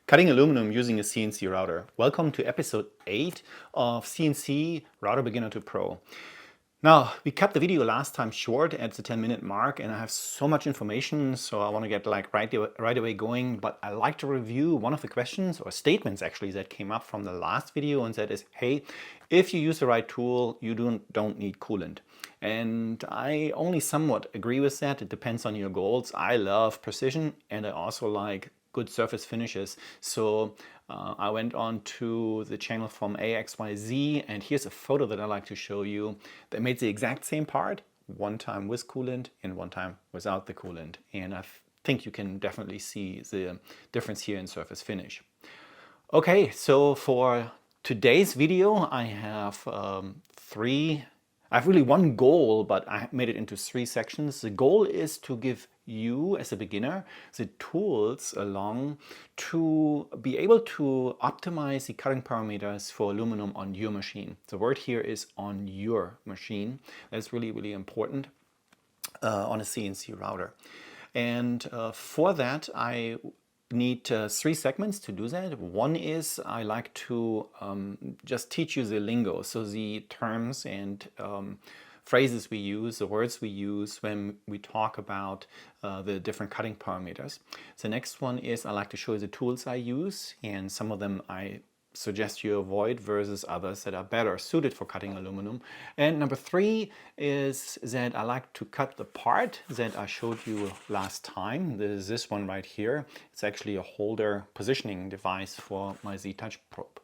Cutting aluminum using a CNC router. Welcome to episode 8 of CNC Router Beginner to Pro. Now, we cut the video last time short at the 10-minute mark and I have so much information, so I want to get right away going, but I like to review one of the questions or statements actually that came up from the last video, and that is, hey, if you use the right tool, you don't need coolant. And I only somewhat agree with that. It depends on your goals. I love precision and I also like good surface finishes. So I went on to the channel from AXYZ, and here's a photo that I like to show you. They made the exact same part, one time with coolant and one time without the coolant. And I think you can definitely see the difference here in surface finish. Okay, so for today's video, I have I have really one goal, but I made it into 3 sections. The goal is to give you, as a beginner, the tools along to be able to optimize the cutting parameters for aluminum on your machine. The word here is on your machine. That's really, really important on a CNC router. And for that, I need 3 segments to do that. One is I like to just teach you the lingo, so the terms and phrases we use, the words we use when we talk about the different cutting parameters. The next one is I like to show you the tools I use, and some of them I suggest you avoid versus others that are better suited for cutting aluminum. And number 3 is that I like to cut the part that I showed you last time. This is this one right here. It's actually a holder positioning device for my Z-Touch probe.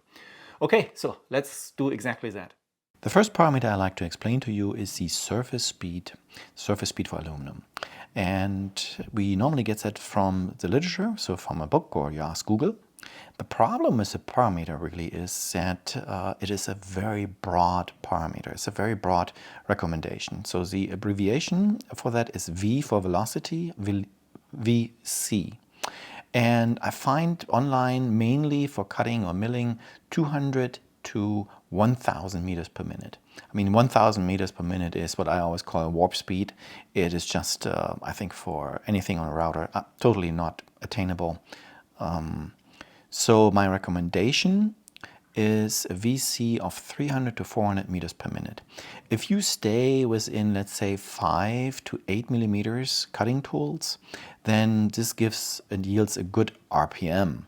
Okay, so let's do exactly that. The first parameter I like to explain to you is the surface speed for aluminum. And we normally get that from the literature, so from a book, or you ask Google. The problem with the parameter really is that it is a very broad parameter. It's a very broad recommendation. So the abbreviation for that is V for velocity, VC. And I find online mainly for cutting or milling 200 to 1000 meters per minute. I mean, 1000 meters per minute is what I always call a warp speed. It is just, I think, for anything on a router, totally not attainable. So my recommendation is a VC of 300 to 400 meters per minute. If you stay within, let's say, 5 to 8 millimeters cutting tools, then this gives and yields a good RPM.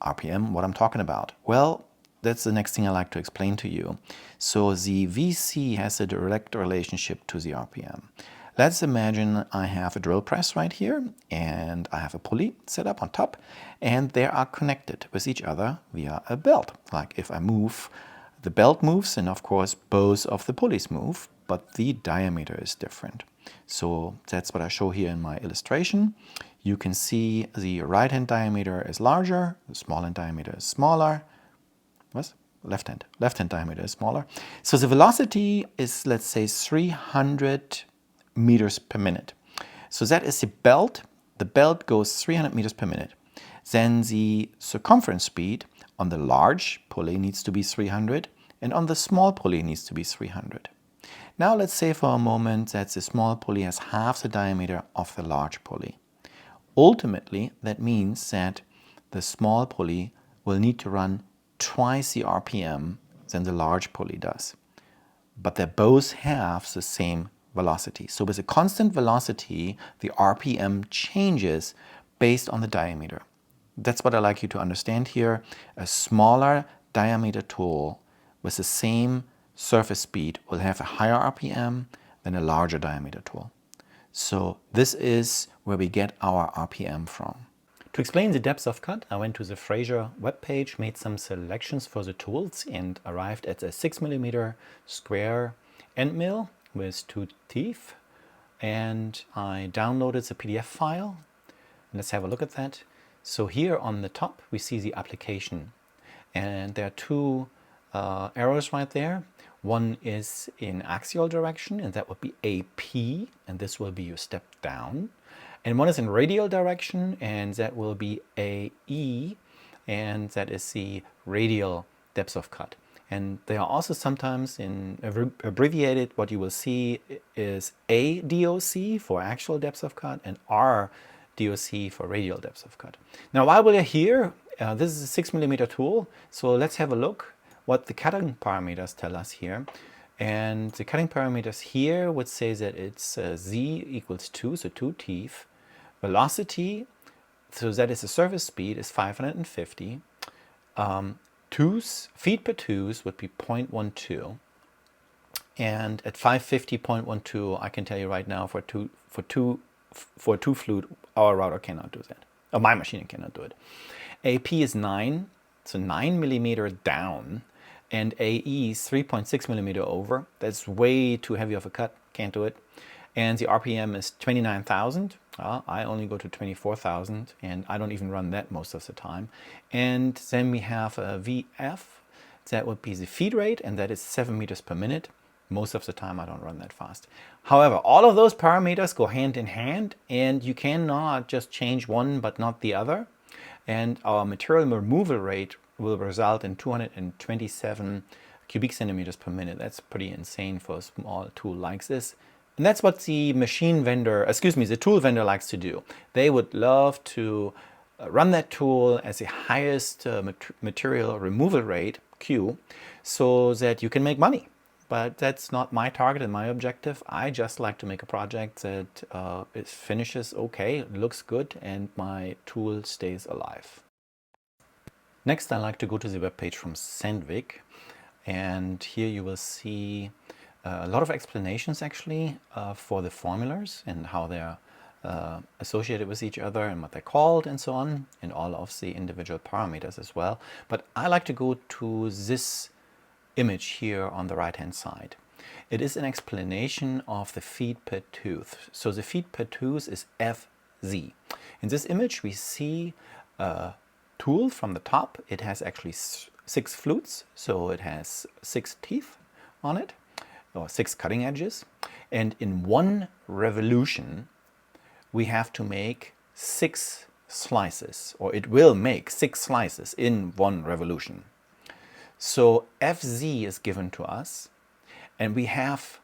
RPM, what I'm talking about? Well, that's the next thing I like to explain to you. So the VC has a direct relationship to the RPM. Let's imagine I have a drill press right here and I have a pulley set up on top, and they are connected with each other via a belt. Like if I move, the belt moves, and of course both of the pulleys move, but the diameter is different. So that's what I show here in my illustration. You can see the right hand diameter is larger, the small hand diameter is smaller. What? Left hand diameter is smaller. So the velocity is, let's say, 300 meters per minute. So that is the belt. The belt goes 300 meters per minute. Then the circumference speed on the large pulley needs to be 300, and on the small pulley needs to be 300. Now let's say for a moment that the small pulley has half the diameter of the large pulley. Ultimately, that means that the small pulley will need to run twice the RPM than the large pulley does. But they both have the same velocity. So with a constant velocity, the RPM changes based on the diameter. That's what I like you to understand here. A smaller diameter tool with the same surface speed will have a higher RPM than a larger diameter tool. So this is where we get our RPM from. To explain the depth of cut, I went to the Fraser webpage, made some selections for the tools, and arrived at a 6mm square end mill with 2 teeth. And I downloaded the PDF file. Let's have a look at that. So here on the top, we see the application. And there are 2 arrows right there. One is in axial direction, and that would be AP, and this will be your step down. And one is in radial direction, and that will be AE, and that is the radial depth of cut. And they are also sometimes in abbreviated. What you will see is ADOC for actual depth of cut and RDOC for radial depth of cut. Now, while we are here, This is a 6mm tool, so let's have a look what the cutting parameters tell us here. And the cutting parameters here would say that it's z equals 2, so 2 teeth. Velocity, so that is the surface speed, is 550. Feet per tooth would be 0.12. And at 550.12, I can tell you right now, for a two flute, our router cannot do that. Or my machine cannot do it. AP is 9, so 9mm down, and AE is 3.6mm over. That's way too heavy of a cut, can't do it. And the RPM is 29,000. I only go to 24,000, and I don't even run that most of the time. And then we have a VF, that would be the feed rate, and that is 7 meters per minute. Most of the time I don't run that fast. However, all of those parameters go hand in hand, and you cannot just change one but not the other. And our material removal rate will result in 227 cubic centimeters per minute. That's pretty insane for a small tool like this. And that's what the the tool vendor likes to do. They would love to run that tool as the highest material removal rate, Q, so that you can make money. But that's not my target and my objective. I just like to make a project that it finishes okay, it looks good, and my tool stays alive. Next, I like to go to the web page from Sandvik, and here you will see a lot of explanations actually for the formulas and how they're associated with each other and what they're called and so on, and all of the individual parameters as well. But I like to go to this image here on the right hand side. It is an explanation of the feet per tooth. So the feet per tooth is FZ. In this image we see a tool from the top. It has actually 6 flutes, so it has 6 teeth on it, or 6 cutting edges. And in one revolution we have to make 6 slices, or it will make 6 slices in one revolution. So FZ is given to us, and we have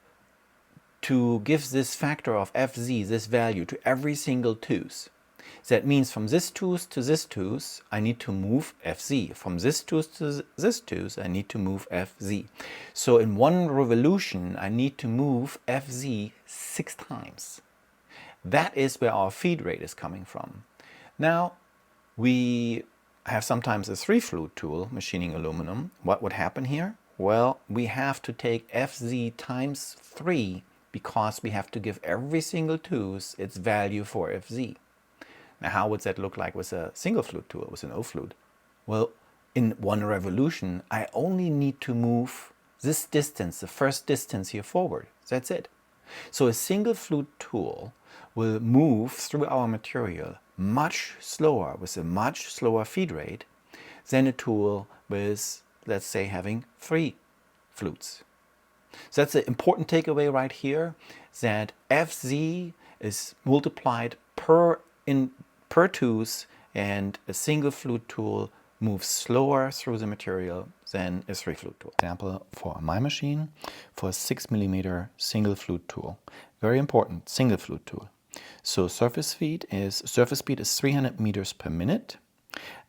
to give this factor of FZ, this value, to every single tooth. That means from this tooth to this tooth, I need to move FZ. From this tooth to this tooth, I need to move FZ. So in one revolution, I need to move FZ 6 times. That is where our feed rate is coming from. Now, we have sometimes a 3 flute tool machining aluminum. What would happen here? Well, we have to take FZ times 3 because we have to give every single tooth its value for FZ. Now, how would that look like with a single flute tool, with an O flute? Well, in one revolution, I only need to move this distance, the first distance here forward. That's it. So a single flute tool will move through our material much slower, with a much slower feed rate than a tool with, let's say, having 3 flutes. So that's the important takeaway right here, that FZ is multiplied per tooth, and a single flute tool moves slower through the material than a 3 flute tool. Example for my machine, for a 6mm single flute tool. Very important, single flute tool. So surface speed is 300 meters per minute,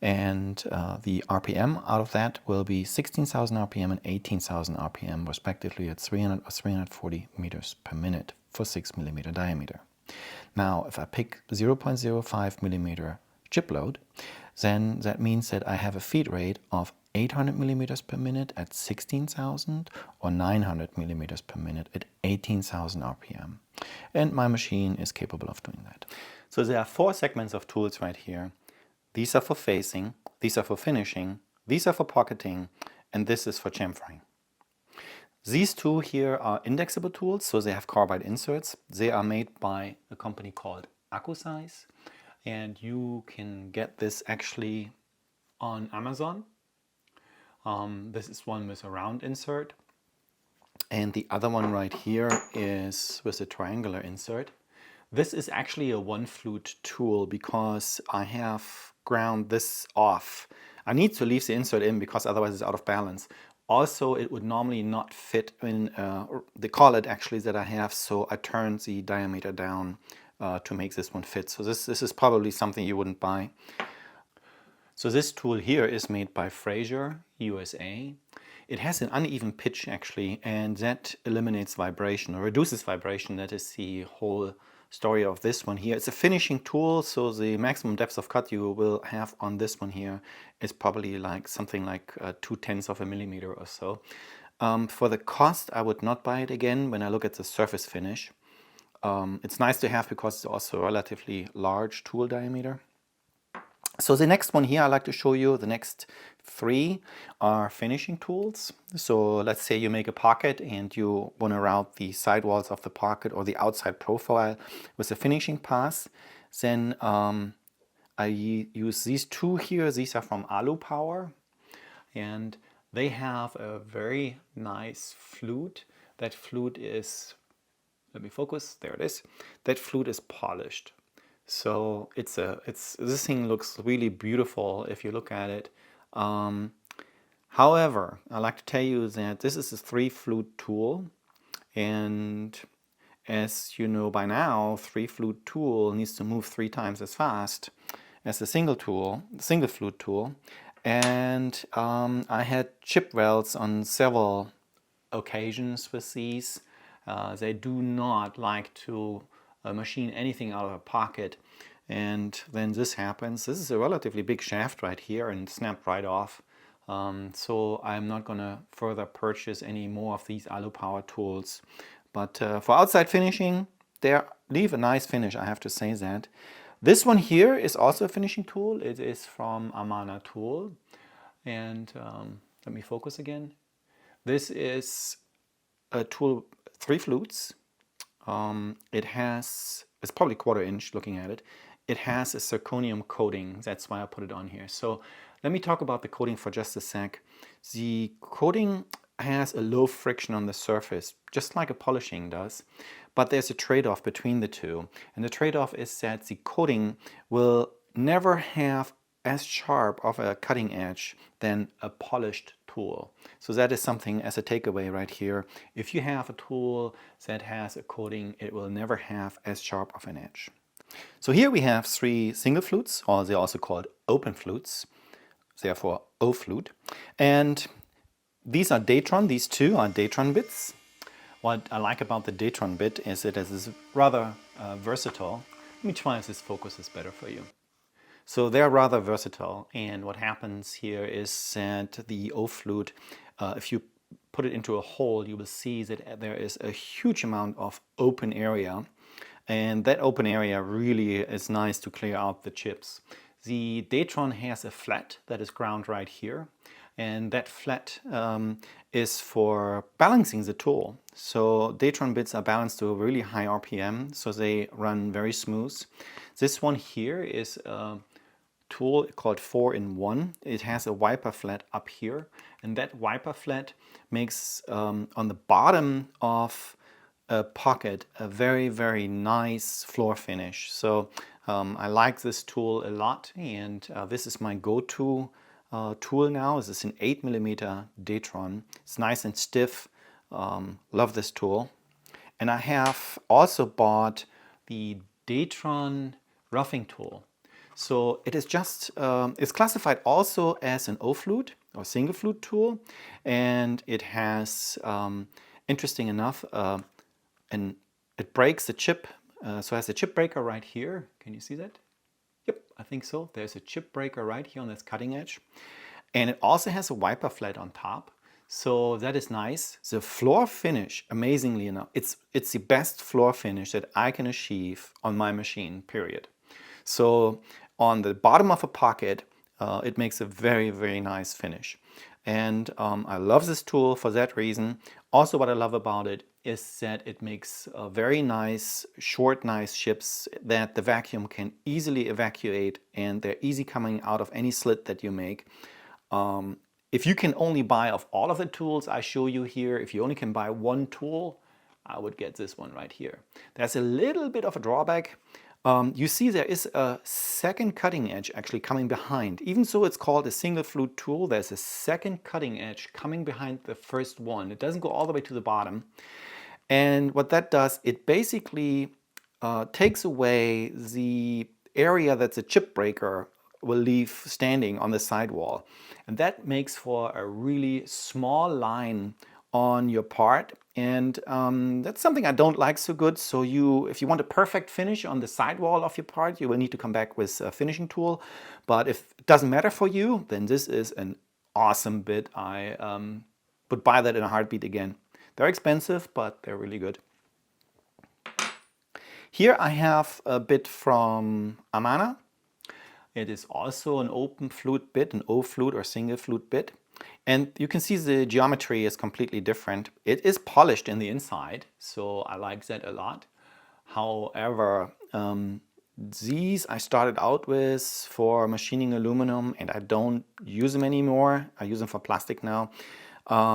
and the RPM out of that will be 16,000 RPM and 18,000 RPM respectively at 300 or 340 meters per minute for 6mm diameter. Now, if I pick 0.05 millimeter chip load, then that means that I have a feed rate of 800 millimeters per minute at 16,000 or 900 millimeters per minute at 18,000 RPM. And my machine is capable of doing that. So there are 4 segments of tools right here. These are for facing, these are for finishing, these are for pocketing, and this is for chamfering. These 2 here are indexable tools, so they have carbide inserts. They are made by a company called Size, and you can get this actually on Amazon. This is one with a round insert, and the other one right here is with a triangular insert. This is actually a 1 flute tool because I have ground this off. I need to leave the insert in because otherwise it's out of balance. Also, it would normally not fit in the collet actually that I have, so I turned the diameter down to make this one fit. So this is probably something you wouldn't buy. So this tool here is made by Fraser, USA. It has an uneven pitch actually, and that eliminates vibration or reduces vibration. That is the whole story of this one here. It's a finishing tool, so the maximum depth of cut you will have on this one here is probably like something like 0.2 of a millimeter or so. For the cost, I would not buy it again when I look at the surface finish. It's nice to have because it's also a relatively large tool diameter. So the next one here I'd like to show you, the next 3 are finishing tools. So let's say you make a pocket and you want to route the sidewalls of the pocket or the outside profile with a finishing pass. Then I use these 2 here. These are from Alu Power, and they have a very nice flute. That flute is, let me focus, there it is. That flute is polished. So this thing looks really beautiful if you look at it. However, I like to tell you that this is a 3 flute tool, and as you know by now, 3 flute tool needs to move 3 times as fast as a single flute tool. And I had chip welds on several occasions with these. They do not like to machine anything out of a pocket, and then this happens. This is a relatively big shaft right here and snapped right off. So I'm not going to further purchase any more of these Alu Power tools. But for outside finishing, they leave a nice finish, I have to say that. This one here is also a finishing tool. It is from Amana Tool. And let me focus again. This is a tool, 3 flutes. It's probably 1/4 inch looking at it. It has a zirconium coating. That's why I put it on here. So let me talk about the coating for just a sec. The coating has a low friction on the surface, just like a polishing does. But there's a trade-off between the two. And the trade-off is that the coating will never have as sharp of a cutting edge than a polished tool. So that is something as a takeaway right here. If you have a tool that has a coating, it will never have as sharp of an edge. So here we have 3 single flutes, or they're also called open flutes, therefore O flute. And these are Datron, these 2 are Datron bits. What I like about the Datron bit is it is rather versatile. Let me try if this focus is better for you. So they're rather versatile, and what happens here is that the O flute, if you put it into a hole, you will see that there is a huge amount of open area, and that open area really is nice to clear out the chips. The Datron has a flat that is ground right here, and that flat is for balancing the tool. So Datron bits are balanced to a really high RPM, so they run very smooth. This one here is a tool called 4-in-1. It has a wiper flat up here, and that wiper flat makes on the bottom of a pocket a very, very nice floor finish. So I like this tool a lot, and this is my go-to tool now. This is an 8mm Datron. It's nice and stiff. Love this tool. And I have also bought the Datron roughing tool. So it is just, it's classified also as an O flute or single flute tool, and it has, interesting enough, and it breaks the chip. So it has a chip breaker right here. Can you see that? Yep, I think so. There's a chip breaker right here on this cutting edge, and it also has a wiper flat on top. So that is nice. The floor finish, amazingly enough, it's the best floor finish that I can achieve on my machine, period. So on the bottom of a pocket, it makes a very, very nice finish. And I love this tool for that reason. Also, what I love about it is that it makes very nice, short, nice chips that the vacuum can easily evacuate, and they're easy coming out of any slit that you make. If you can only buy of all of the tools I show you here, if you only can buy one tool, I would get this one right here. There's a little bit of a drawback. You see there is a second cutting edge actually coming behind. Even though it's called a single flute tool, there's a second cutting edge coming behind the first one. It doesn't go all the way to the bottom. And what that does, it basically takes away the area that's a chip breaker will leave standing on the sidewall. And that makes for a really small line on your part. And that's something I don't like so good. So if you want a perfect finish on the sidewall of your part, you will need to come back with a finishing tool. But if it doesn't matter for you, then this is an awesome bit. I would buy that in a heartbeat again. They're expensive, but they're really good. Here I have a bit from Amana. It is also an open flute bit, an O flute or single flute bit. And you can see the geometry is completely different. It is polished in the inside, so I like that a lot. However, these I started out with for machining aluminum, and I don't use them anymore. I use them for plastic now,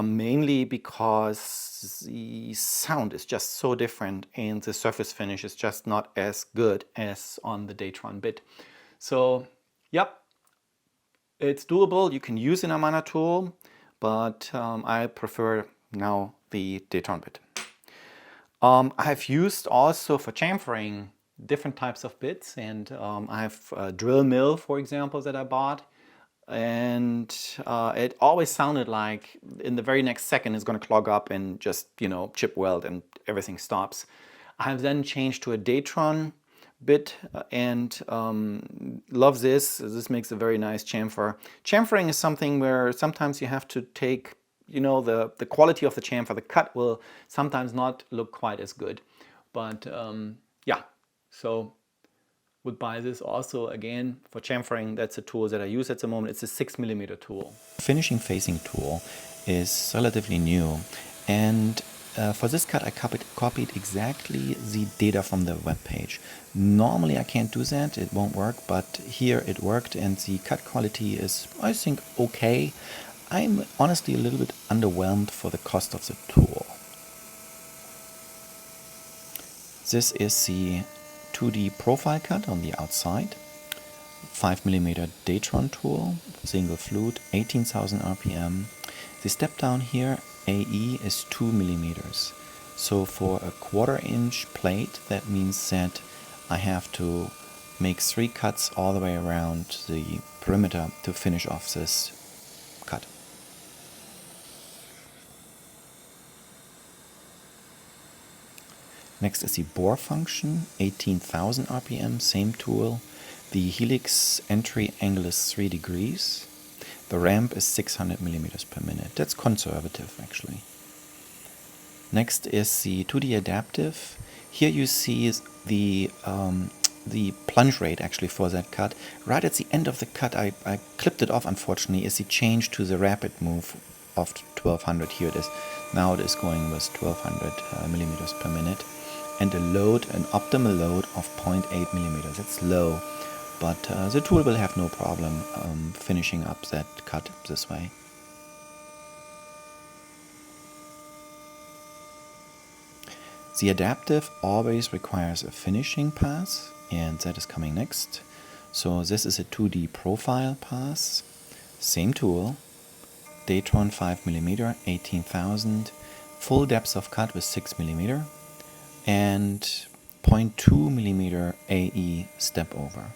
mainly because the sound is just so different and the surface finish is just not as good as on the Datron bit. So, yep, it's doable. You can use an Amana tool, but I prefer now the Datron bit. I have used also for chamfering different types of bits, and I have a drill mill, for example, that I bought, and it always sounded like in the very next second it's going to clog up and just, chip weld and everything stops. I have then changed to a Datron bit and love this. This makes a very nice chamfer. Chamfering is something where sometimes you have to take, the quality of the chamfer. The cut will sometimes not look quite as good, but yeah, so would buy this also again for chamfering. That's a tool that I use at the moment. It's a 6mm tool. Finishing facing tool is relatively new, and for this cut I copied exactly the data from the web page. Normally I can't do that, it won't work, but here it worked and the cut quality is, I think, okay. I'm honestly a little bit underwhelmed for the cost of the tool. This is the 2D profile cut on the outside, 5mm Datron tool, single flute, 18,000 RPM. The step down here, AE, is 2mm. So for a 1/4 inch plate, that means that I have to make 3 cuts all the way around the perimeter to finish off this cut. Next is the bore function, 18,000 RPM, same tool. The helix entry angle is 3 degrees. The ramp is 600mm per minute. That's conservative, actually. Next is the 2D adaptive. Here you see the plunge rate actually for that cut. Right at the end of the cut, I clipped it off, unfortunately, is the change to the rapid move of 1200. Here it is. Now it is going with 1200 per minute. And an optimal load of 0.8mm. That's low, but the tool will have no problem finishing up that cut this way. The adaptive always requires a finishing pass, and that is coming next. So this is a 2D profile pass, same tool, Datron 5mm, 18,000, full depth of cut with 6mm, and 0.2mm AE step over.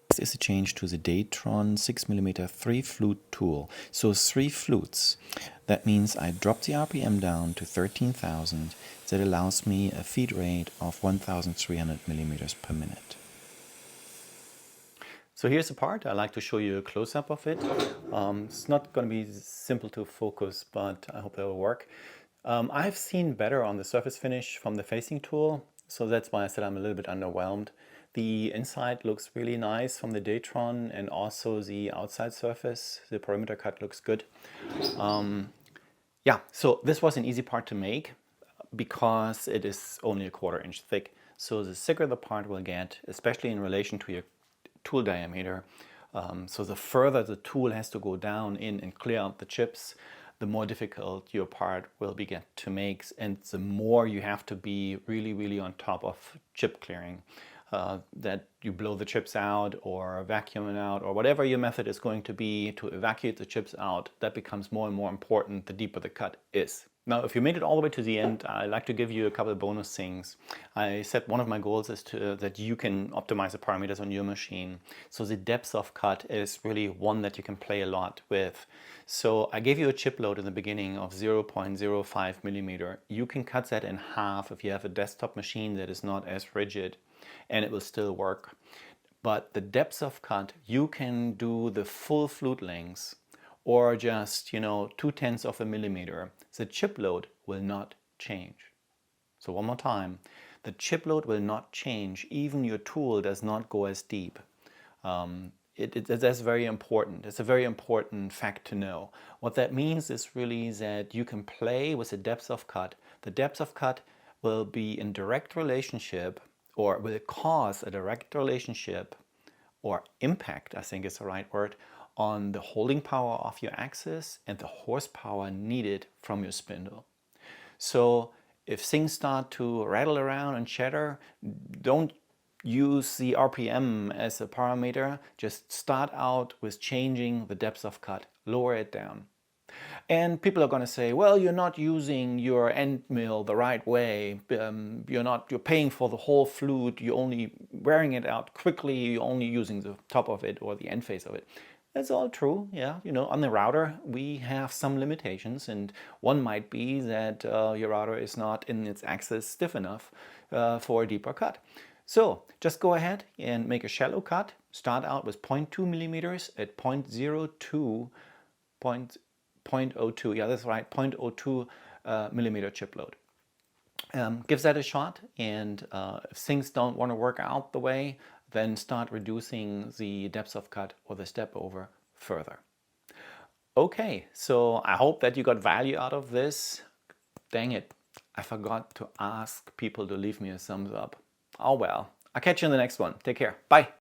This is a change to the Datron 6mm 3 flute tool. So 3 flutes. That means I drop the RPM down to 13,000. That allows me a feed rate of 1,300mm per minute. So here's the part. I like to show you a close-up of it. It's not going to be simple to focus, but I hope it will work. I've seen better on the surface finish from the facing tool, so that's why I said I'm a little bit underwhelmed. The inside looks really nice from the Datron, and also the outside surface, the perimeter cut looks good. Yeah, so this was an easy part to make because it is only a 1/4 inch thick. So the thicker the part will get, especially in relation to your tool diameter, so the further the tool has to go down in and clear out the chips, the more difficult your part will be to make, and the more you have to be really on top of chip clearing. That you blow the chips out or vacuum it out, or whatever your method is going to be to evacuate the chips out, that becomes more and more important the deeper the cut is. Now, if you made it all the way to the end, I'd like to give you a couple of bonus things. I said one of my goals is that you can optimize the parameters on your machine. So the depth of cut is really one that you can play a lot with. So I gave you a chip load in the beginning of 0.05 millimeter. You can cut that in half if you have a desktop machine that is not as rigid, and it will still work. But the depth of cut, you can do the full flute length or just, 0.2 of a millimeter. The chip load will not change. So one more time, the chip load will not change. Even your tool does not go as deep. That's very important. It's a very important fact to know. What that means is really that you can play with the depth of cut. The depth of cut will be in direct relationship, or will cause a direct relationship or impact, I think is the right word, on the holding power of your axis and the horsepower needed from your spindle. So if things start to rattle around and chatter, don't use the RPM as a parameter. Just start out with changing the depth of cut, lower it down. And people are going to say, well, you're not using your end mill the right way. You're paying for the whole flute. You're only wearing it out quickly. You're only using the top of it or the end face of it. That's all true, yeah. On the router, we have some limitations, and one might be that your router is not in its axis stiff enough for a deeper cut. So just go ahead and make a shallow cut. Start out with 0.2 millimeters at 0.02, yeah, that's right, 0.02 millimeter chip load. Give that a shot, and if things don't want to work out the way, then start reducing the depth of cut or the step over further. Okay, so I hope that you got value out of this. Dang it, I forgot to ask people to leave me a thumbs up. Oh well, I'll catch you in the next one. Take care. Bye.